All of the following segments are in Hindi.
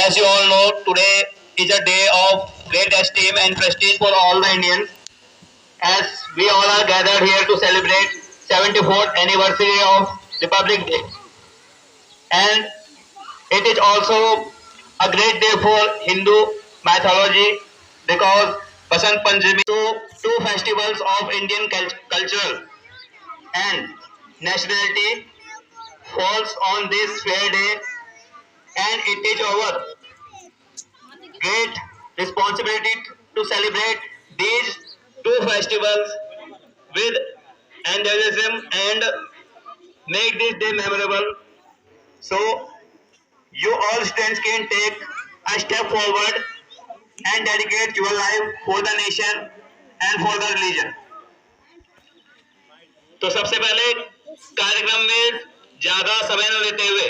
As you all know, today is a day of great esteem and prestige for all the Indians, as we all are gathered here to celebrate 74th anniversary of Republic Day. And it is also a great day for Hindu mythology because Basant Panchami, two festivals of Indian culture and nationality falls on this fair day, and it is our great responsibility to celebrate these two festivals with enthusiasm and make this day memorable. So you all students can take a step forward and dedicate your life for the nation and for the religion. तो सबसे पहले कार्यक्रम में ज्यादा समय न लेते हुए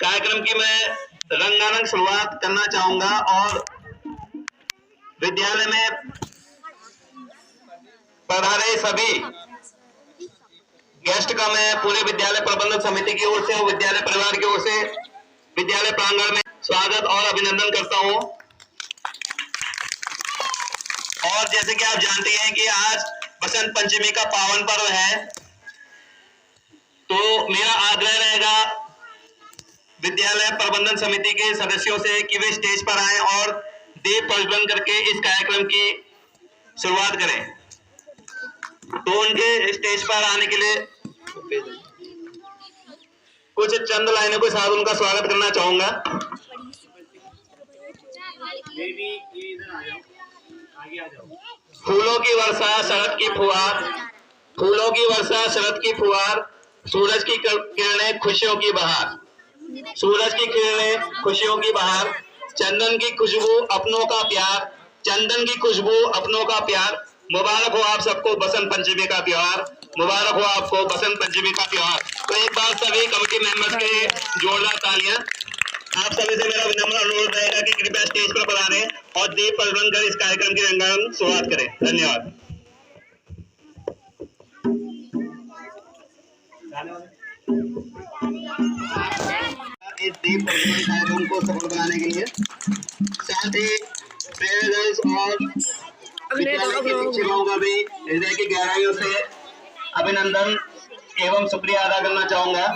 कार्यक्रम की मैं रंगारंग शुरुआत करना चाहूंगा और विद्यालय में पधारे सभी गेस्ट का मैं पूरे विद्यालय प्रबंधन समिति की ओर से और विद्यालय परिवार की ओर से विद्यालय प्रांगण में स्वागत और अभिनंदन करता हूं। और जैसे कि आप जानते हैं कि आज बसंत पंचमी का पावन पर्व है, तो मेरा आग्रह रहेगा विद्यालय प्रबंधन समिति के सदस्यों से कि वे स्टेज पर आएं और दीप प्रज्वलन करके इस कार्यक्रम की शुरुआत करें। तो उनके स्टेज पर आने के लिए कुछ चंद लाइनों के साथ उनका स्वागत करना चाहूंगा। फूलों की वर्षा शरद की फुहार, फूलों की वर्षा शरद की फुहार, सूरज की किरणें खुशियों की बहार, सूरज की किरणें खुशियों की बहार, चंदन की खुशबू अपनों का प्यार, चंदन की खुशबू अपनों का प्यार। मुबारक हो आप सबको बसंत पंचमी का त्योहार, मुबारक हो आपको बसंत पंचमी का त्योहार। तो एक बार सभी कमेटी मेंबर्स के लिए जोरदार तालियां। आप सभी से मेरा विनम्र अनुरोध रहेगा कि कृपया स्टेज पर पधारें और दीप प्रज्वलन कर इस कार्यक्रम की रंगारंग शुरुआत करें। धन्यवाद। इस दीप प्रज्वलन कार्यक्रम को सफल बनाने के लिए साथ ही प्रेरक और विद्यालय के शिक्षकों का भी हृदय की गहराइयों से अभिनंदन एवं शुक्रिया अदा करना चाहूंगा।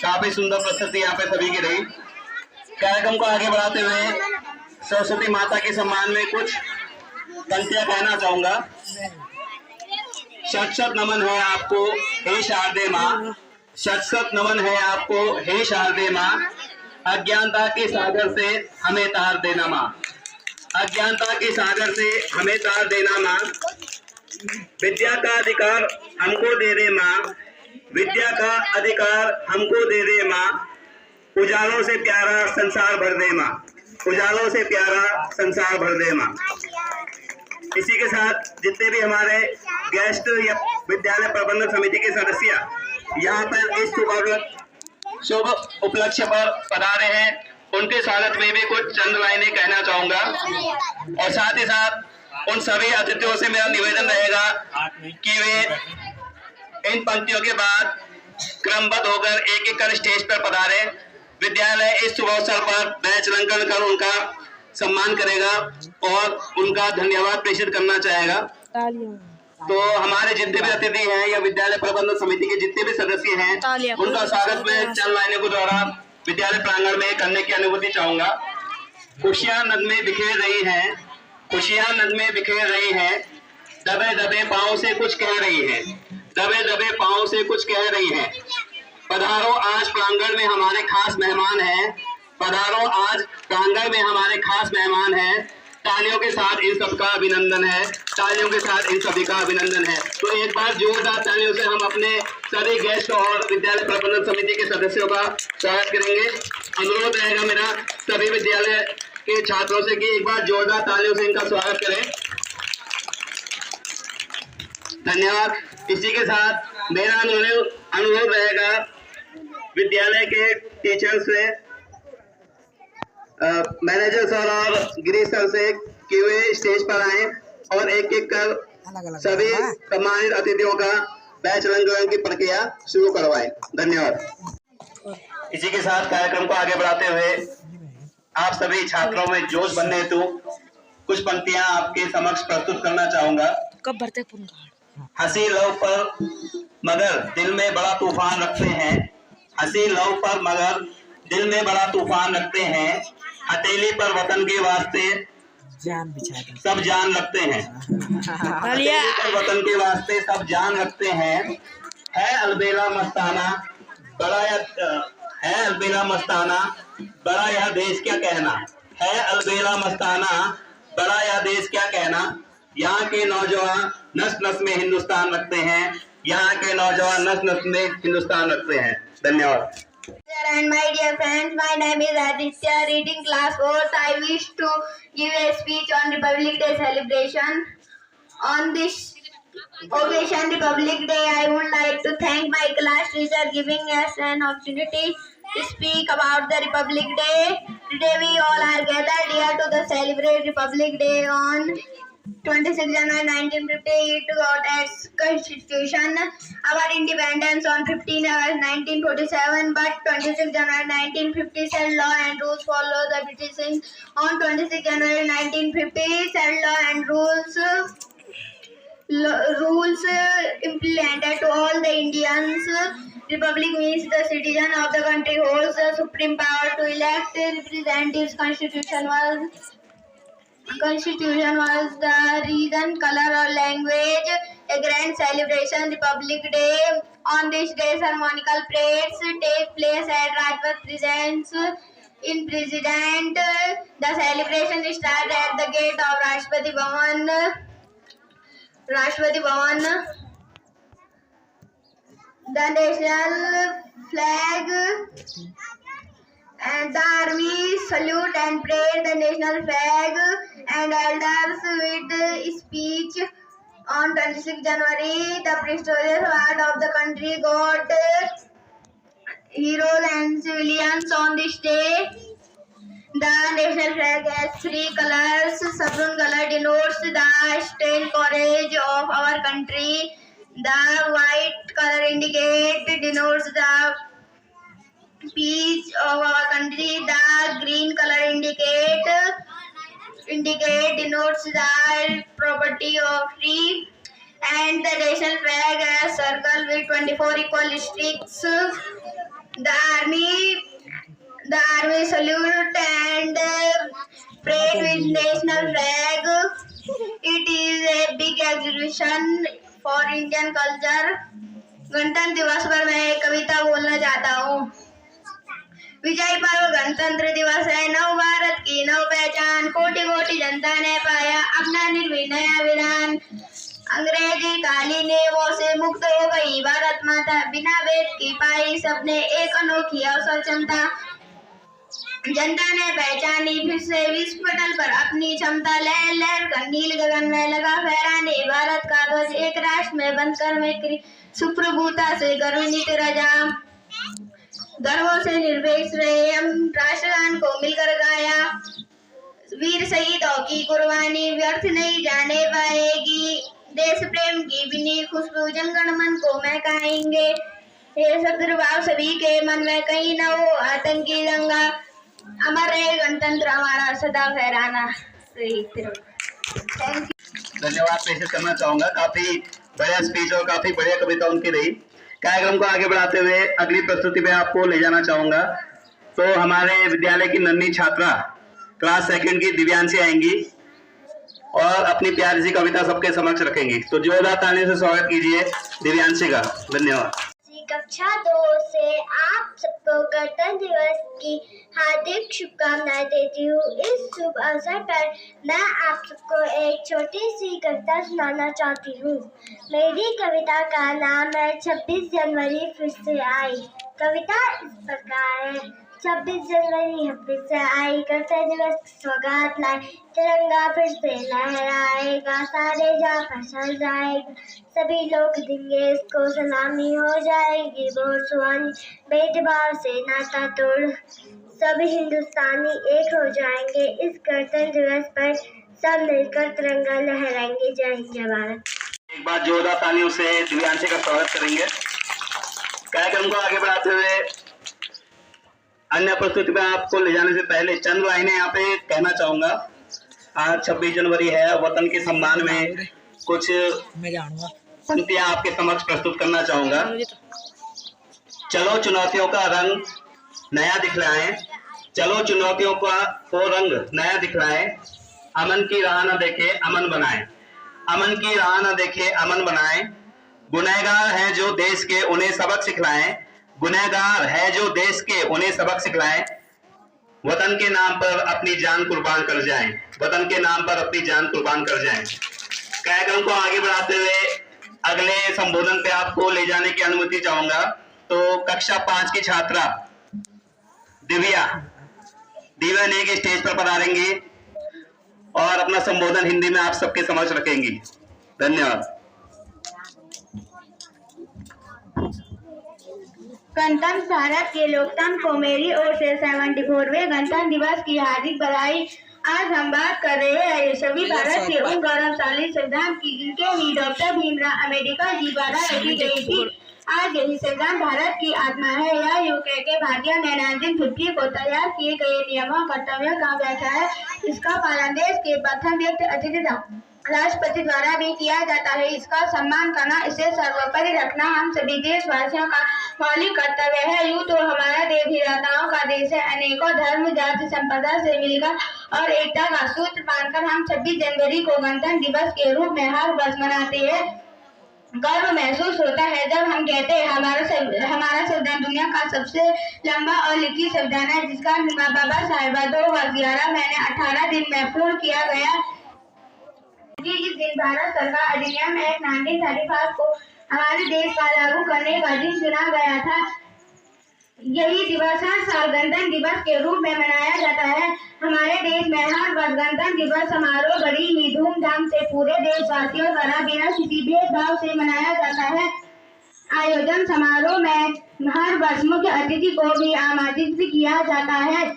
काफी सुंदर प्रस्तुति यहाँ पे सभी की रही। कार्यक्रम को आगे बढ़ाते हुए सरस्वती माता के सम्मान में कुछ पंक्तियां कहना चाहूंगा। शत शत नमन है आपको हे शारदे माँ, शत शत नमन है आपको हे शारदे माँ, अज्ञानता के सागर से हमें तार देना माँ, अज्ञानता के सागर से हमें तार देना माँ, विद्या का अधिकार हमको दे दे माँ, विद्या का अधिकार हमको दे दे माँ, उजालों से प्यारा संसार भर दे माँ, उजालों से प्यारा संसार भर दे माँ। इसी के साथ जितने भी हमारे गेस्ट या विद्यालय प्रबंधन समिति के सदस्य यहाँ पर इस शुभ उपलक्ष्य पर पधारे हैं, उनके स्वागत में भी कुछ चंद लाइनें कहना चाहूंगा। और साथ ही साथ उन सभी अतिथियों से मेरा निवेदन रहेगा कि वे इन पंक्तियों के बाद क्रमबद्ध होकर एक एक कर स्टेज पर पधारे। विद्यालय इस शुभ अवसर पर बैच अलंकरण कर उनका सम्मान करेगा और उनका धन्यवाद प्रेषित करना चाहेगा। तो हमारे जितने भी अतिथि हैं या विद्यालय प्रबंधन समिति के जितने भी सदस्य हैं, उनका स्वागत में चंद लाइनों के द्वारा विद्यालय प्रांगण में करने की अनुमति चाहूंगा। खुशियां नगमे बिखेर रही हैं, खुशियां नगमे बिखेर रही हैं, दबे दबे पाँव से कुछ कह रही हैं, दबे दबे पाँव से कुछ कह रही हैं। पधारो आज प्रांगण में हमारे खास मेहमान हैं, पधारो आज प्रांगण में हमारे खास मेहमान हैं। तालियों के साथ इन सबका अभिनंदन है, तालियों के साथ इन सभी का अभिनंदन है। तो एक बार जोरदार तालियों से हम अपने सभी गेस्ट और विद्यालय प्रबंधन समिति के सदस्यों का स्वागत करेंगे। अनुरोध रहेगा मेरा सभी विद्यालय के छात्रों से कि एक बार जोरदार तालियों से इनका स्वागत करें। धन्यवाद। इसी के साथ मेरा अनुरोध रहेगा विद्यालय के टीचर्स से, मैनेजर सर और गिरीश सर से कि वे स्टेज पर आए और एक एक कर सभी सम्मानित अतिथियों का बैच अलंकरण की प्रक्रिया शुरू करवाएं। धन्यवाद। इसी के साथ कार्यक्रम को आगे बढ़ाते हुए आप सभी छात्रों में जोश बनने हेतु कुछ पंक्तियां आपके समक्ष प्रस्तुत करना चाहूंगा। कब भरते हंसी लव पर मगर दिल में बड़ा तूफान रखते हैं, हंसी लव पर मगर दिल में बड़ा तूफान रखते हैं, हथेली पर वतन के वास्ते जान बिछा सब जान रखते हैं, हथेली पर वतन के वास्ते सब जान रखते हैं। है अलबेला मस्ताना बड़ा है अलबेला मस्ताना बड़ा यह देश क्या कहना, है अलबेला मस्ताना बड़ा यह देश क्या कहना। यहाँ के नौजवान नस नस में हिंदुस्तान रखते हैं, यहाँ के नौजवान नस नस में हिंदुस्तान रखते हैं। धन्यवाद। And my dear friends, my name is Aditya, reading class 4th. I wish to give a speech on Republic Day celebration. On this occasion, Republic Day, I would like to thank my class teacher giving us an opportunity to speak about the Republic Day. Today we all are gathered here to celebrate Republic Day on 26 January 1958 got its constitution. Our independence on 15 August 1947, but 26 January 1950 set law and rules follow the British. On 26 January 1950 set law and rules implemented to all the Indians. Republic means the citizen of the country holds the supreme power to elect representatives. Constitution was the reason, color or language. A grand celebration, Republic Day. On this day, ceremonial parades take place at Rajpath presence in President. The celebration starts at the gate of Rashtrapati Bhavan. The national flag and the army salute and parade the national flag and elders with speech. On 26 January, the prestigious award of the country got heroes and civilians. On this day, the national flag has 3 colors. Saffron color denotes the strength courage of our country. The white color denotes the peace of our country. The green color denotes the property of tree, and the national flag has circle with 24 equal streaks. The army salute and parade with national flag. It is a big exhibition for Indian culture. गणतंत्र दिवस पर मैं एक कविता बोलना चाहता हूँ। विजय पर्व गणतंत्र दिवस है, नव भारत की नव पहचान, कोटि कोटि जनता ने पाया अपना निर्भीक नया विधान। अंग्रेजी काली नेवों से मुक्त हो गई भारत माता, बिना भेद की पाई सबने एक अनोखी अवसर क्षमता। जनता ने पहचानी फिर से विश्व पटल पर अपनी क्षमता, लहर लहर कर नील गगन में लगा फहराने भारत का ध्वज, एक राष्ट्र में बनकर में सुप्रभुता से गर्वित रजा। गर्वों से निर्भीक रहे हम राष्ट्रगान को मिलकर गाया, वीर शहीदों की कुर्बानी व्यर्थ नहीं जाने पाएगी, देश प्रेम की बिनी खुशबू जनगण मन को महकाएंगे। ये सद्भाव सभी के मन में कहीं न हो आतंकी दंगा, अमर रहे गणतंत्र हमारा सदा फहराना। धन्यवाद पेश करना चाहूंगा। काफी बढ़िया स्पीच और काफी बढ़िया कविता उनकी रही। कार्यक्रम को आगे बढ़ाते हुए अगली प्रस्तुति पे आपको ले जाना चाहूंगा। तो हमारे विद्यालय की नन्ही छात्रा क्लास 2nd की दिव्यांशी आएंगी और अपनी प्यारी सी कविता सबके समक्ष रखेंगी। तो जोरदार तालियों से स्वागत कीजिए दिव्यांशी का। धन्यवाद। कक्षा 2 से आप सबको गणतंत्र दिवस की हार्दिक शुभकामनाएं देती हूँ। इस शुभ अवसर पर मैं आप सबको एक छोटी सी कविता सुनाना चाहती हूँ। मेरी कविता का नाम है 26 जनवरी फिर से आई। कविता इस प्रकार है। 26 जनवरी फिर से आई, गणतंत्र दिवस की सौगात लाई, तिरंगा फिर से लहराएगा, सारे जहां फैल जाएगा, सभी लोग देंगे इसको सलामी, हो जाएगी बहुत सुहानी, भेदभाव से नाता तोड़ सब हिंदुस्तानी एक हो जाएंगे, इस गणतंत्र दिवस पर सब मिलकर तिरंगा लहराएंगे। जय हिंद जय भारत। एक बार जोरदार तालियों से दिव्यांशी का स्वागत करेंगे। कार्यक्रम को आगे बढ़ाते हुए अन्य प्रस्तुति में आपको ले जाने से पहले चंद लाइनें यहाँ पे कहना चाहूंगा। आज 26 जनवरी है, वतन के सम्मान में कुछ पंक्तियां आपके समक्ष प्रस्तुत करना चाहूंगा। चलो चुनौतियों का रंग नया दिखलाएं, चलो चुनौतियों का वो रंग नया दिखलाएं, अमन की राह न देखे अमन बनाएं, अमन की राह न देखे अमन बनाएं, गुनहगार है जो देश के उन्हें सबक सिखलाएं, गुनहगार है जो देश के उन्हें सबक सिखलाएं, वतन के नाम पर अपनी जान कुर्बान कर जाएं, वतन के नाम पर अपनी जान कुर्बान कर जाएं। कार्यक्रम को आगे बढ़ाते हुए अगले संबोधन पे आपको ले जाने की अनुमति चाहूंगा। तो कक्षा 5 की छात्रा दिव्या ने की स्टेज पर पधारेंगी और अपना संबोधन हिंदी में आप सबके समक्ष रखेंगी। धन्यवाद। गणतंत्र भारत के लोकतंत्र को मेरी ओर से 74वें गणतंत्र दिवस की हार्दिक बधाई। आज हम बात कर रहे हैं सभी भारत के उन गौरवशाली संविधान की जिनके ही डॉक्टर भीमराव अम्बेडकर जी द्वारा रखी गई थी। आज यही संविधान भारत की आत्मा है। यह यूके के भारतीय ने 1950 को तैयार किए गए नियमों कर्तव्यों का व्याख्या है। इसका पालन देश के प्रथम व्यक्ति अतिथि राष्ट्रपति द्वारा भी किया जाता है। इसका सम्मान करना, इसे सर्वोपरि रखना हम सभी देशवासियों का मौलिक कर्तव्य है। यूं तो हमारा देश विविधताओं का देश है। अनेकों धर्म, जाति, संप्रदाय से मिलकर और एकता का सूत्र बांधकर हम 26 जनवरी को गणतंत्र दिवस के रूप में हर वर्ष मनाते हैं। गर्व महसूस होता है जब हम कहते हैं हमारा संविधान दुनिया का सबसे लंबा और लिखित संविधान है, जिसका बाबा साहेब 2 वर्ष 11 महीने 18 दिन में पूर्ण किया गया। इस दिन भारत सरकार अधिनियम एक्ट 1935 को हमारे देश का लागू करने का दिन चुना गया था। यही दिवस हर साल गणतंत्र दिवस के रूप में मनाया जाता है। हमारे देश में हर वर्ष गणतंत्र दिवस समारोह बड़ी ही धूमधाम से पूरे देशवासियों द्वारा बिना किसी भेदभाव से मनाया जाता है। आयोजन समारोह में हर वर्ष मुख्य अतिथि को भी आमंत्रित किया जाता है।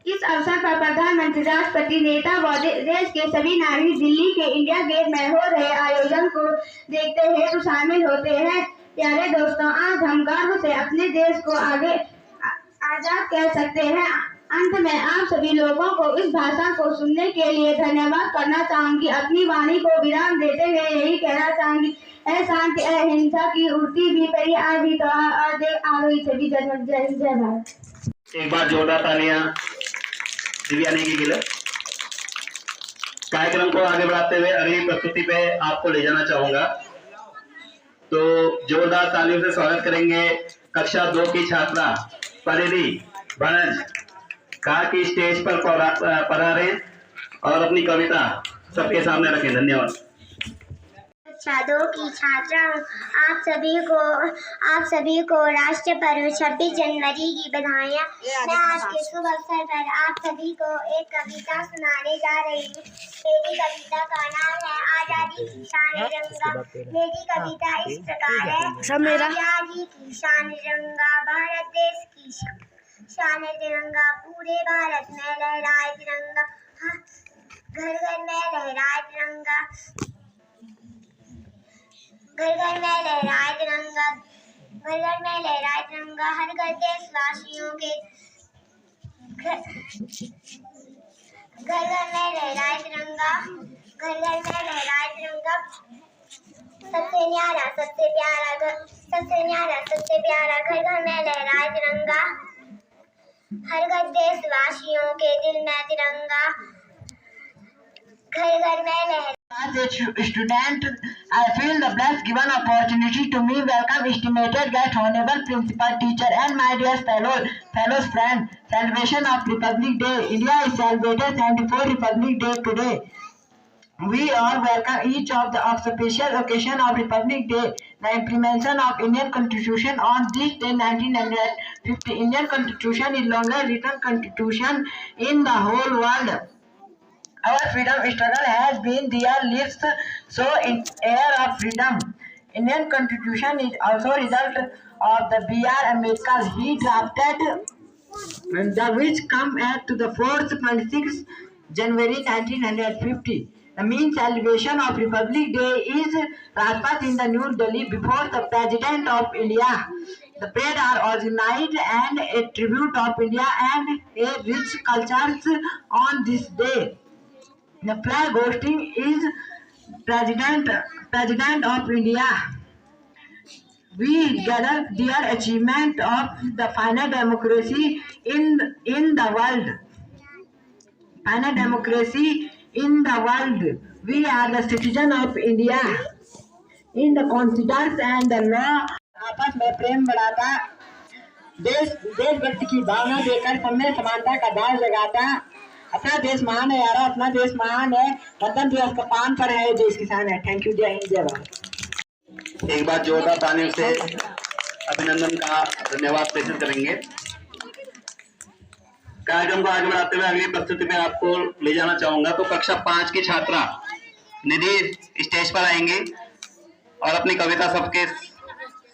इस अवसर पर प्रधानमंत्री, राष्ट्रपति, नेता व देश के सभी नागरिक दिल्ली के इंडिया गेट में हो रहे आयोजन को देखते हुए तो शामिल होते हैं। प्यारे दोस्तों, आज हम गर्व से अपने देश को आगे आजाद कह सकते हैं। अंत में आप सभी लोगों को इस भाषण को सुनने के लिए धन्यवाद करना चाहूंगी। अपनी वाणी को विराम देते हुए यही कहना चाहूंगी, ऐ शांति ऐ हिंसा की उड़ती भी पड़ी आज भी तो आ गई सभी जय भारत। एक बार जोरदार तालियां दिव्या नेगी के लिए। कार्यक्रम को आगे बढ़ाते हुए अगली प्रस्तुति पे आपको ले जाना चाहूंगा। तो जोरदार तालियों से स्वागत करेंगे कक्षा 2 की छात्रा परिधि बनज का की स्टेज पर पधारें और अपनी कविता सबके सामने रखें। धन्यवाद। कक्षा 2 की छात्रा हूँ। आप सभी को राष्ट्रीय पर्व 26 जनवरी की बधाइयाँ। मैं आज के शुभ अवसर पर आप सभी को एक कविता सुनाने जा रही हूँ। मेरी कविता का नाम है आजादी की शान तिरंगा। मेरी कविता इस प्रकार है। आजादी की शान तिरंगा, भारत देश की शान तिरंगा, पूरे भारत में लहराए तिरंगा, घर घर में लहराए तिरंगा, घर घर में लहराए तिरंगा, घर घर में लहराए तिरंगा, हर घर देशवासियों के घर घर में लहराए तिरंगा, घर घर में लहराए तिरंगा, सबसे न्यारा सबसे प्यारा घर घर में लहराए तिरंगा, हर घर देशवासियों के दिल में तिरंगा, घर घर में लहराए। As a student, I feel the blessed given opportunity to me welcome estimated guest, honorable principal, teacher, and my dear fellows friends. Celebration of Republic Day. India is celebrated 74th Republic Day today. We all welcome each of the special occasion of Republic Day. The implementation of Indian Constitution on this day 1950. Indian Constitution is longest written constitution in the whole world. Our freedom struggle has been their lives, so in air of freedom. Indian Constitution is also result of the B.R. Ambedkar. He drafted the which come at to the 4th 26th January 1950. The main celebration of Republic Day is Rajpath in the New Delhi before the President of India. The parade are organized and a tribute of India and a rich cultures on this day. The flag hosting is President of India. We gather their achievement of the final democracy in the world. Final democracy in the world. We are the citizen of India. In the constitution and the law. आपस में प्रेम बढ़ाता, देशभक्ति की भावना देकर सब में समानता का भाव जगाता। अपना देश महान है यार, अपना देश महान है। गणतंत्र दिवस का पान पर है, देश किसान है। थैंक यू, जय हिंद, जय भारत। एक बार जोरदार तालियों से अभिनंदन का धन्यवाद प्रेषित करेंगे। कार्यक्रम को आगे बढ़ाते हुए अगली प्रस्तुति में आपको ले जाना चाहूंगा। तो कक्षा 5 की छात्रा निधि स्टेज पर आएंगी और अपनी कविता सबके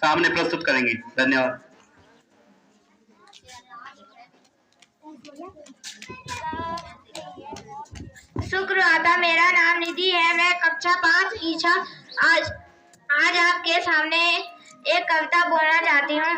सामने प्रस्तुत करेंगी। धन्यवाद। शुक्र अदा, मेरा नाम निधि है। मैं कक्षा 5 की छात्र आज आपके सामने एक कविता बोलना चाहती हूँ।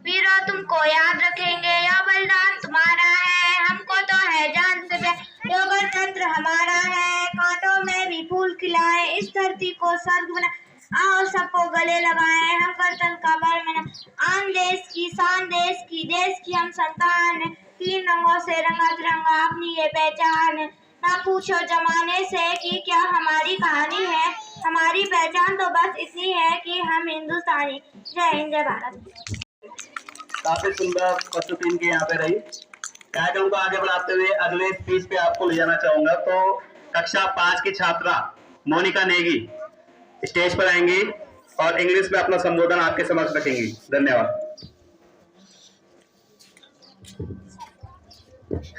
वीरों, तुमको याद रखेंगे, यह बलिदान तुम्हारा है। हमको तो है जान से प्यार, यो गणतंत्र हमारा है। कांटों में भी फूल खिलाए, इस धरती को स्वर्ग बनाए। आओ सबको गले लगाए, हम गणतंत्र का पर्व मनाएं। आन देश की शान, देश की हम संतान है। 3 रंगों से रंगा तिरंगा अपनी ये पहचान है। ना पूछो जमाने से कि क्या हमारी कहानी है, हमारी पहचान तो बस इतनी है कि हम हिंदुस्तानी। जय हिंद, जय भारत। काफी सुंदर प्रस्तुति इनकी यहाँ पे रही। कार्यक्रम को आगे बढ़ाते हुए अगले स्पीच पे आपको ले जाना चाहूंगा। तो कक्षा 5 की छात्रा मोनिका नेगी स्टेज पर आएंगी और इंग्लिश में अपना संबोधन आपके समक्ष रखेंगी। धन्यवाद।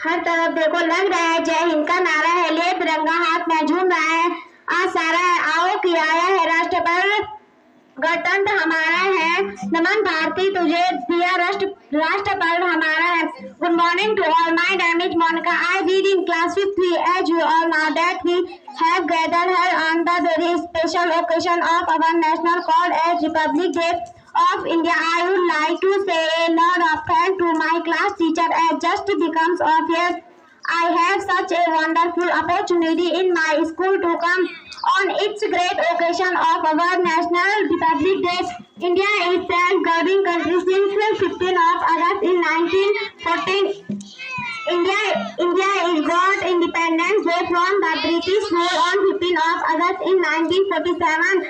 हर तरफ देखो लग रहा है जय हिंद का नारा है, ले तिरंगा हाथ में झूम रहा है। आज सारा आओ कि आया है राष्ट्र पर, गणतंत्र हमारा है। नमन भारती तुझे, दिया राष्ट्र पर्व हमारा है। Good morning to all, my name is Monika. I read in class 3 as you all know that we have gathered here on the very special occasion of our national called as Republic Day of India. I would like to say a lot of thanks to my class teacher as just becomes obvious. I have such a wonderful opportunity in my school to come on its great occasion of our National Republic Day. India is self-governing country since 15 of August in 1914. India is got independence day from the British rule on 15 of August in 1947,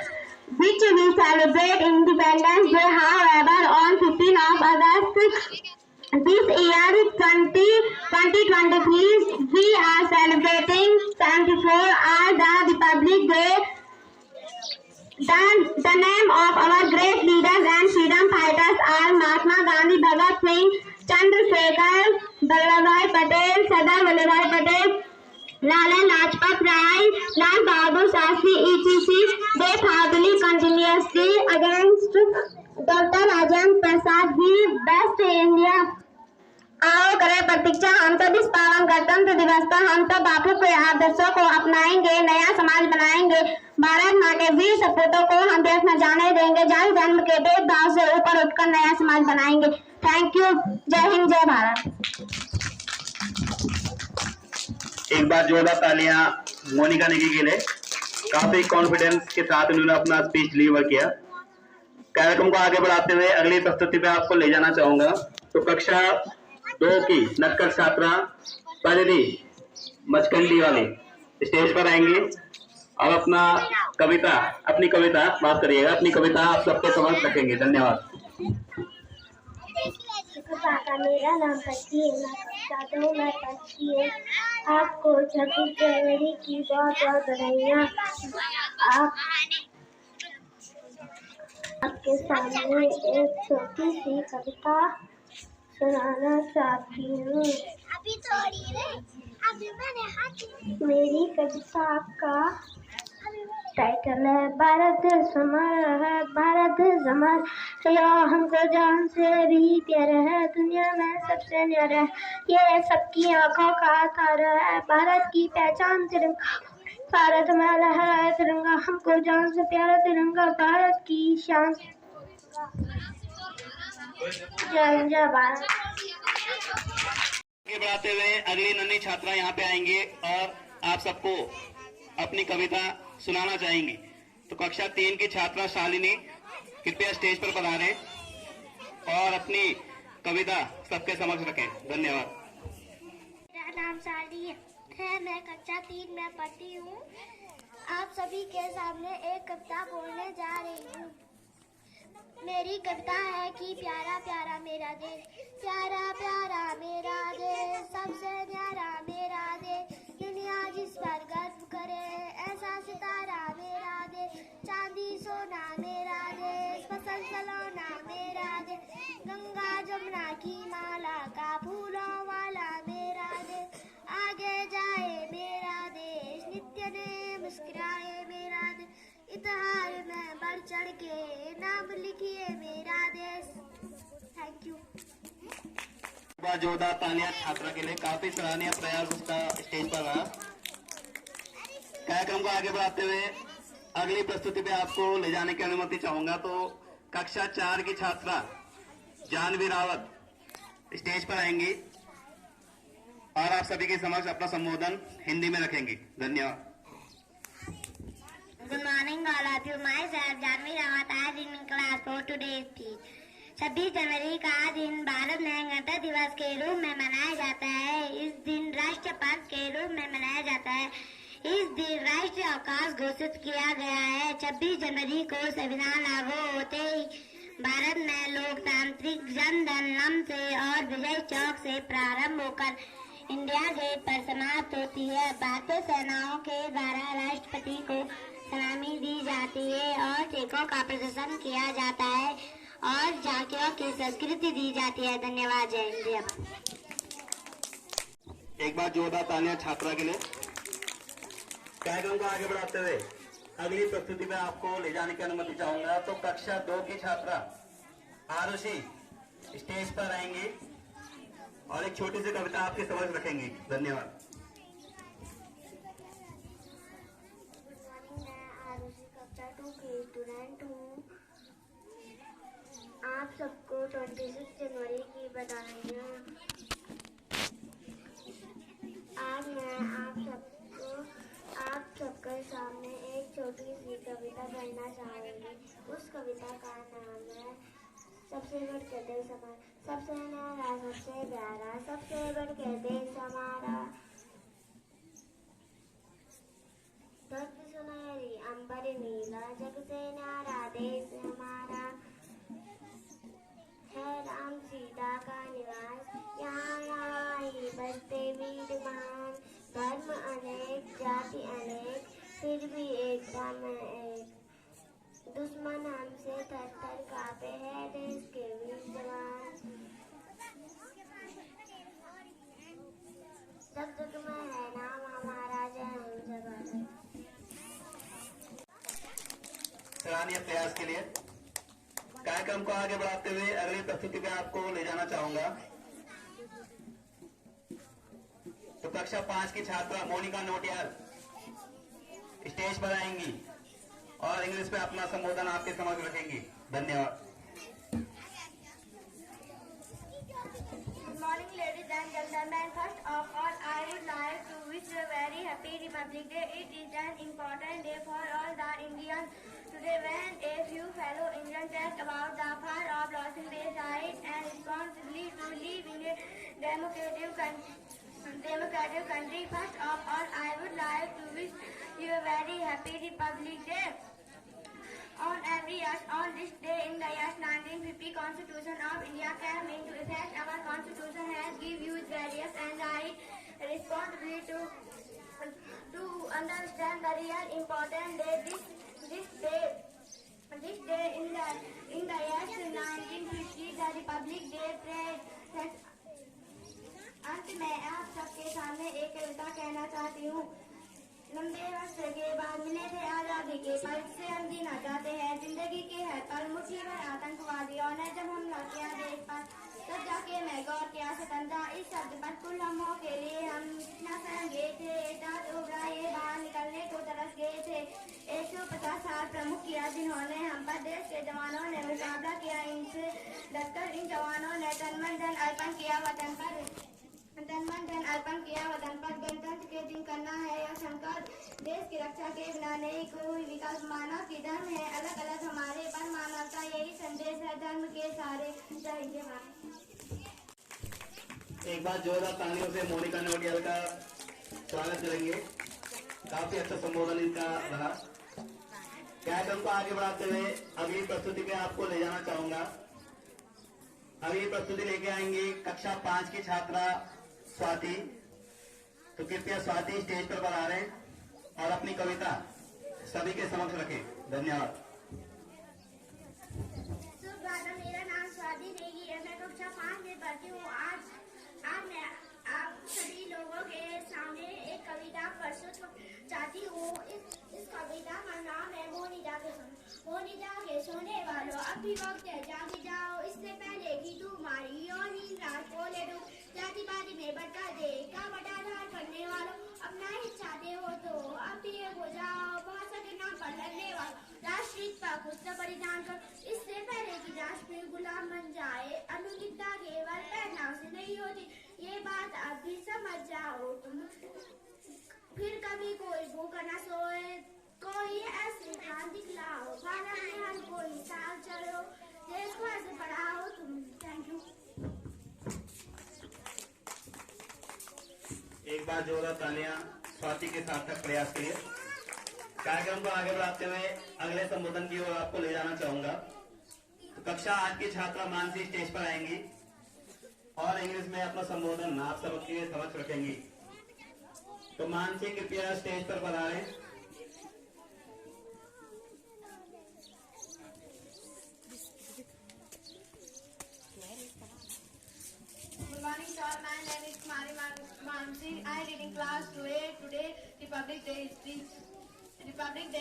which we celebrate Independence Day. However, on 15 of August this year, 2023, we are celebrating 74 as the Republic Day. The name of our great leaders and freedom fighters are Mahatma Gandhi, Bhagat Singh, Chandrasekhar, Vallabhbhai Patel, Sardar Vallabhbhai Patel, Lala Lajpat Rai, Lal Bahadur Shastri, etc. They proudly continuously against Dr. Rajendra Prasad, the best India. आओ करें प्रतीक्षा हम सब इस पावन गणतंत्र दिवस पर। हम सब बापू के आदर्शों को अपनाएंगे, नया समाज बनाएंगे। भारत माँ के वीर सपूतों को हम देश में जाने देंगे। जाति धर्म के भेदभाव से ऊपर उठकर नया समाज बनाएंगे। Thank you. जय हिंद, जय भारत। एक बार जोरदार तालियां मोनिका नेगी के लिए। काफी कॉन्फिडेंस के साथ उन्होंने अपना स्पीच डिलीवर किया। कार्यक्रम को आगे बढ़ाते हुए अगली प्रस्तुति पे आपको ले जाना चाहूंगा। तो कक्षा 2 की नक्कर छात्रा परिधि मचकंडी वाली स्टेज पर आएंगी और अपनी कविता माफ करिएगा, अपनी कविता आप सबके समक्ष रखेंगे। धन्यवाद। मेरा नाम पति है, मैं कक्षा 2 में पढ़ती हूँ। आपको 26 जनवरी की बहुत बहुत बधाइयाँ। आपके सामने एक छोटी सी कविता सुनाना चाहती हूँ। मेरी कविता का टाइटल है भारत समर है, भारत समर। यो हमको जान से भी प्यारा है, दुनिया में सबसे न्यारा है। ये सबकी आंखों का तारा है, भारत की पहचान तिरंगा। भारत में लहराए तिरंगा, हमको जान से प्यारा तिरंगा, भारत की शान। जय हिंद जय भारत। आगे बढ़ाते हुए अगली नन्ही छात्रा यहाँ पे आएंगे और आप सबको अपनी कविता सुनाना चाहेंगी। तो कक्षा 3 की छात्रा शालिनी कृपया स्टेज पर पधारें और अपनी कविता सबके समक्ष रखें। धन्यवाद। मेरा नाम शालिनी है, मैं कक्षा 3 में पढ़ती हूँ। आप सभी के सामने एक कविता बोलने जा रही हूँ। मेरी कविता है कि प्यारा प्यारा मेरा देश, प्यारा प्यारा मेरा देश, सबसे न्यारा मेरा देश, दुनिया जिस पर गर्व करे, ऐसा सितारा मेरा देश, चांदी सोना मेरा देश, फसल सलोना मेरा देश, गंगा जमुना की माला का फूलों वाला मेरा देश, आगे जाए मेरा देश, नित्य ने मुस्कुराए मेरा देश, इतिहास में बढ़ चढ़ के नाम लिखिए मेरा देश। Thank you. जोरदार तालियां छात्रा के लिए, काफी सराहनीय प्रयास उसका स्टेज पर रहा। कार्यक्रम को आगे बढ़ाते हुए अगली प्रस्तुति पे आपको ले जाने की अनुमति चाहूंगा। तो कक्षा 4 की छात्रा जानवी रावत स्टेज पर आएंगी और आप सभी के समक्ष अपना संबोधन हिंदी में रखेंगी। धन्यवाद। Good morning all of you. Myself Janvi Rawat. I am in class 4 today. 26 जनवरी का दिन भारत में गणतंत्र दिवस के रूप में मनाया जाता है। इस दिन राष्ट्रीय पर्व के रूप में मनाया जाता है। इस दिन राष्ट्रीय अवकाश घोषित किया गया है। 26 जनवरी को संविधान लागू होते ही भारत में लोकतांत्रिक जनगणना से और विजय चौक से प्रारंभ होकर इंडिया गेट पर समाप्त होती है। भारतीय सेनाओं के द्वारा राष्ट्रपति को सलामी दी जाती है और टेकों का प्रदर्शन किया जाता है और झांकियों की संस्कृति दी जाती है। धन्यवाद। जय हिंद। एक बार जोरदार तालियां छात्रा के लिए। कार्यक्रम को आगे बढ़ाते हुए अगली प्रस्तुति में आपको ले जाने की अनुमति चाहूंगा। तो कक्षा 2 की छात्रा आरुषि स्टेज पर आएंगी और एक छोटी सी कविता आपके समक्ष रखेंगी। धन्यवाद। कक्षा 2 की स्टूडेंट हूँ। आप सबको 26 जनवरी की बधाइयाँ। आज मैं आप सबके सामने एक छोटी सी कविता पढ़ना चाहूँगी। उस कविता का नाम है सबसे बढ़ के देश हमारा, सबसे न्यारा सबसे प्यारा, सबसे बढ़ के देश हमारा, धरती सुनहरी अंबर नीला, जग से न्यारा देश हमारा, है राम सीता का निवास, यहाँ ही बसते वीर महान, धर्म अनेक जाति अनेक, फिर भी एकता में एक, दुश्मन हमसे थर थर कांपे, है देश के वीर जवान, जग जग में है नाम हमारा, जय हिंद जय भारत। सराहनीय प्रयास के लिए। कार्यक्रम को आगे बढ़ाते हुए अगली प्रस्तुति में आपको ले जाना चाहूंगा। तो कक्षा 5 की छात्रा मोनिका नोटियाल स्टेज पर आएंगी और इंग्लिश में अपना संबोधन आपके समक्ष रखेंगी। धन्यवाद। Good morning, ladies and gentlemen. First of all, I would like to wish you a very happy Republic Day. It is an important day for all the Indians. Today, when a few fellow Indians talk about the power of losing their rights and responsibility to live in a democratic country, first of all, I would like to wish you a very happy Republic Day. On this day in the year 1950, Constitution of India came into effect. Our Constitution has given youth various and right responsibility to understand the real important day. This day in the year 1950, the Republic Day parade. अंत में आप सबके सामने एक कविता कहना चाहती हूँ। लंबे वर्ष के बाद मिले थे आजादी के पल से हम जीना चाहते हैं जिंदगी के हर पल। मुट्ठी भर आतंकवादियों ने जब हमला किया देश पर, तब जाके मैं गौर किया स्वतंत्रता इस शब्द पर। कुल लम्हों के लिए हम इतना सहम गए थे, दांत उभराए बाहर निकलने को तरस गए थे। 150 साल प्रमुख किया जिन्होंने हम पर, देश के जवानों ने मुकाबला किया इनसे, अंबेडकर इन जवानों ने तन मन धन अर्पण किया वतन पर गणतंत्र के दिन करना है यह संकल्प। देश की रक्षा के बिना नहीं कोई विकास मानव की धर्म है अलग अलग हमारे पर मानवता यही संदेश है धर्म के सारे। जय हिंद। एक बार जोरदार तालियों से मोनिका नोटियाल का स्वागत करेंगे। काफी अच्छा संबोधन इनका रहा। कार्यक्रम को आगे बढ़ाते हुए अगली प्रस्तुति पे आपको ले जाना चाहूंगा। अगली प्रस्तुति लेके आएंगे कक्षा 5 की छात्रा स्वाति। तो कृपया स्वाति स्टेज पर आ रहे हैं और अपनी कविता सभी के समक्ष रखें। धन्यवाद। मेरा नाम स्वाति नेगी है। मैं कक्षा 5 में पढ़ती हूँ। आज मैं आप सभी लोगों के सामने एक कविता प्रस्तुत चाहती हूँ। इस कविता का नाम है मोनिका के सोने वालों, अब भी वक्त है जागी जाओ, इससे पहले कि तुम्हारी और नींद रात को ले दो। जाति पाति में भटका दे का बटाधार करने वालों, अपना ही चाहते हो तो अब भी एक हो जाओ। भाषा के नाम पर लड़ने वालों, राष्ट्रहित का खुद का बलिदान कर, इससे पहले कि राष्ट्र गुलाम बन जाए। अनुचितता केवल पहनाव से नहीं होती, ये बात अब भी समझ जाओ तुम। फिर कभी कोई भूखा न सोए, कोई ऐसे ध्यान दिखलाओ, भारत में हर कोई साथ चलो, देश को ऐसे बढ़ाओ तुम। Thank you. एक बार जोरदार तालियां स्वाति के सार्थक प्रयास के लिए। कार्यक्रम को आगे बढ़ाते हुए अगले संबोधन की ओर आपको ले जाना चाहूंगा। तो कक्षा 8 की छात्रा मानसी स्टेज पर आएंगी और इंग्लिश में अपना संबोधन आप सबके समक्ष रखेंगी। तो मानसी कृपया स्टेज पर पधारें। Good morning, sir. My name is Kumari Mansi. I read in class 2A. Today, Republic Day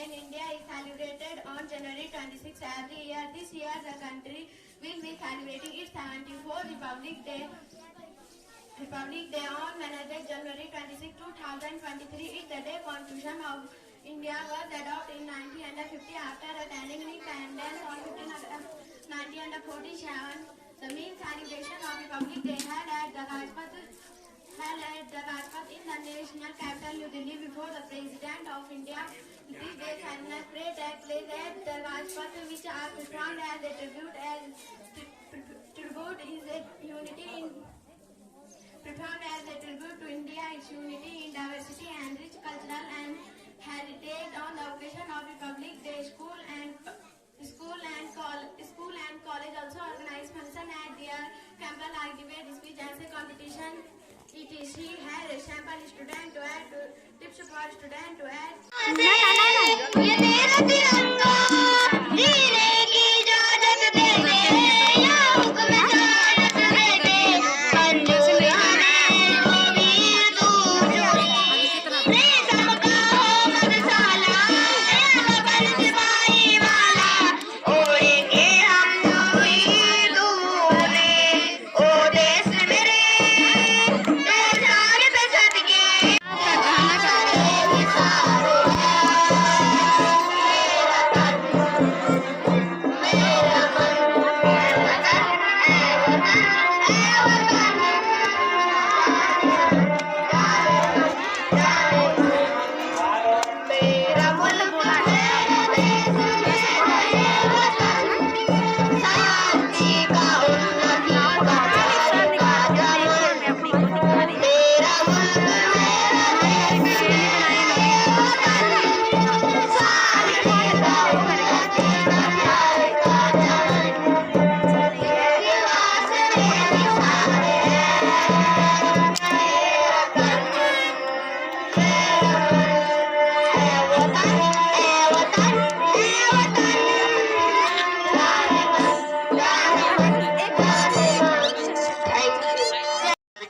in India is celebrated on January 26 every year. This year, the country will be celebrating its 74th Republic Day on Wednesday, January 26, 2023. It's the day Constitution of India was adopted in 1950 after attaining independence on 1947. The main celebration of Republic Day held at the Rajpath in the national capital New Delhi before the President of India. This day sadness parade takes place at the Rajpath, which are performed as a tribute to India, its unity in diversity and rich cultural and heritage. On the occasion of Republic Day, school and college also organize function at their campus like debate, speech, essay competition, etc. Had a sample student to add tips for student to add. ये मेरा तिरंगा जीने की इजाजत दे दे, या हुक्म इजाजत दे दे, अंजुराने वीर दूर जोड़ी, रेशम का हो मधुशाला, बन सिपाही वाला, ओढ़ेंगे हम वीर दूरे, ओ देश मेरे, तेरे सारे पे सदके।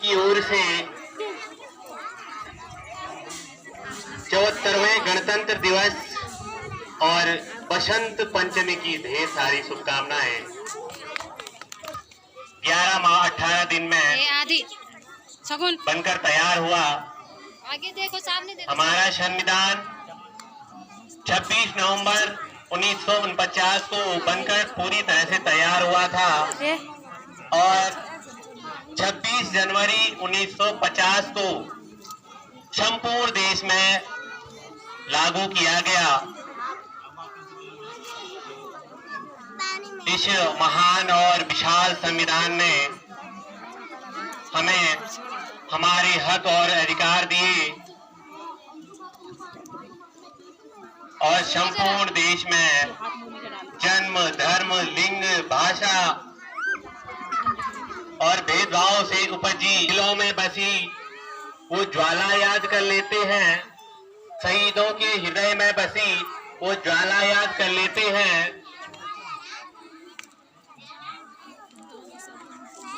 की ओर से 74वें गणतंत्र दिवस और बसंत पंचमी की ढेर सारी शुभकामनाएं। 11 माह 18 दिन में आधी सगुन बनकर तैयार हुआ आगे देखो, सामने देखो। हमारा संविधान 26 नवंबर 1949 को बनकर पूरी तरह से तैयार हुआ था और 26 जनवरी 1950 को संपूर्ण देश में लागू किया गया। इस महान और विशाल संविधान ने हमें हमारे हक और अधिकार दिए और संपूर्ण देश में जन्म, धर्म, लिंग, भाषा और भेदभाव से उपजी दिलों में बसी वो ज्वाला याद कर लेते हैं। शहीदों के हृदय में बसी वो ज्वाला याद कर लेते हैं,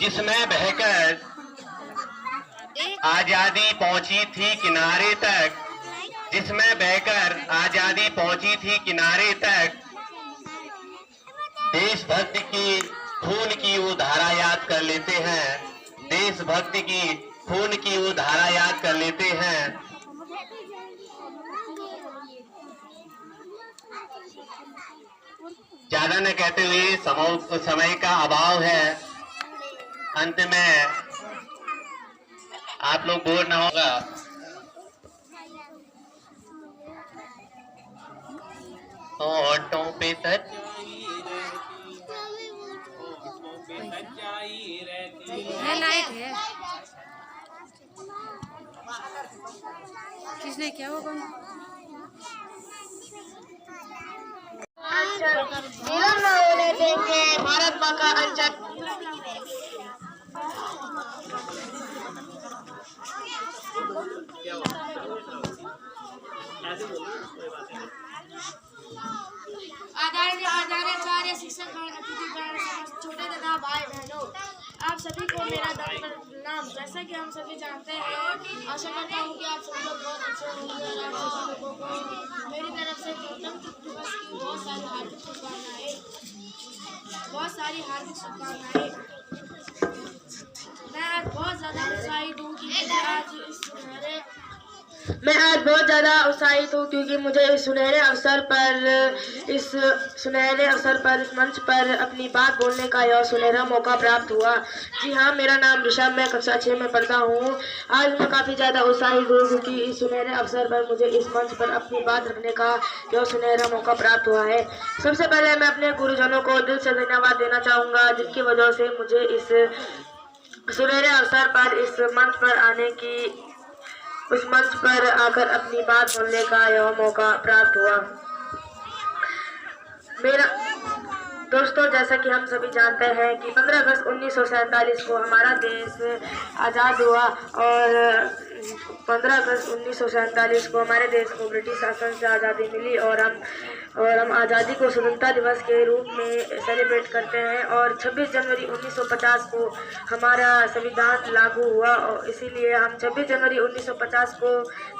जिसमें बहकर आजादी पहुंची थी किनारे तक, जिसमें बहकर आजादी पहुंची थी किनारे तक। देशभक्ति की खून की वो धारा याद कर लेते हैं, देशभक्ति की खून की वो धारा याद कर लेते हैं। ज्यादा न कहते हुए समय का अभाव है, अंत में आप लोग बोर ना होगा। होठों पे है लाइट है। किसने क्या होगा? जीवन में होने देंगे भारत माँ का अंचल। आचार्य शिक्षक छोटे तथा भाई बहनों, आप सभी को मेरा नाम। जैसा कि हम सभी जानते हैं, आशा करता हूँ कि आप सब लोग बहुत अच्छे होंगे और आप सभी लोगों को मेरी तरफ से गणतंत्र दिवस की बहुत सारी हार्दिक शुभकामनाएं। मैं आज बहुत ज़्यादा उत्साहित हूँ क्योंकि मुझे इस सुनहरे अवसर पर इस मंच पर अपनी बात बोलने का यह सुनहरा मौका प्राप्त हुआ। जी हाँ, मेरा नाम ऋषभ, मैं कक्षा 6 में पढ़ता हूँ। आज मैं काफ़ी ज़्यादा उत्साहित हूँ क्योंकि इस सुनहरे अवसर पर मुझे इस मंच पर अपनी बात रखने का यह सुनहरा मौका प्राप्त हुआ है। सबसे पहले मैं अपने गुरुजनों को दिल से धन्यवाद देना चाहूँगा, जिनकी वजह से मुझे इस सुनहरे अवसर पर उस मंच पर आकर अपनी बात बोलने का यह मौका प्राप्त हुआ। मेरा दोस्तों, जैसा कि हम सभी जानते हैं कि 15 अगस्त 1947 को हमारा देश आज़ाद हुआ और 15 अगस्त 1947 को हमारे देश को ब्रिटिश शासन से आज़ादी मिली और हम आज़ादी को स्वतंत्रता दिवस के रूप में सेलिब्रेट करते हैं। और 26 जनवरी 1950 को हमारा संविधान लागू हुआ और इसीलिए हम 26 जनवरी 1950 को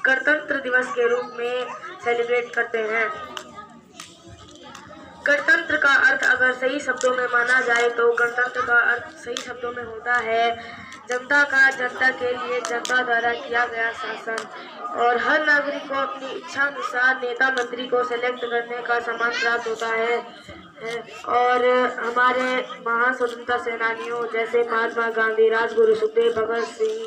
गणतंत्र दिवस के रूप में सेलिब्रेट करते हैं। गणतंत्र का अर्थ अगर सही शब्दों में माना जाए तो गणतंत्र का अर्थ सही शब्दों में होता है जनता का, जनता के लिए जनता द्वारा किया गया शासन, और हर नागरिक को अपनी इच्छा अनुसार नेता मंत्री को सेलेक्ट करने का सम्मान प्राप्त होता है। और हमारे महान स्वतंत्रता सेनानियों जैसे महात्मा गांधी, राजगुरु सुखदेव, भगत सिंह,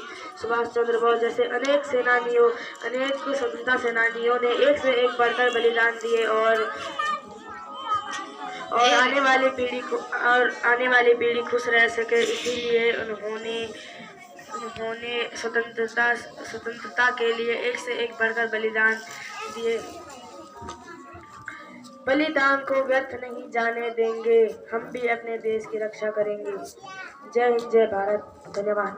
सुभाष चंद्र बोस जैसे अनेक स्वतंत्रता सेनानियों ने एक से एक बढ़कर बलिदान दिए और आने वाली पीढ़ी खुश रह सके, इसीलिए उन्होंने स्वतंत्रता के लिए एक से एक बढ़कर बलिदान दिए। बलिदान को व्यर्थ नहीं जाने देंगे, हम भी अपने देश की रक्षा करेंगे। जय हिंद, जय भारत। धन्यवाद।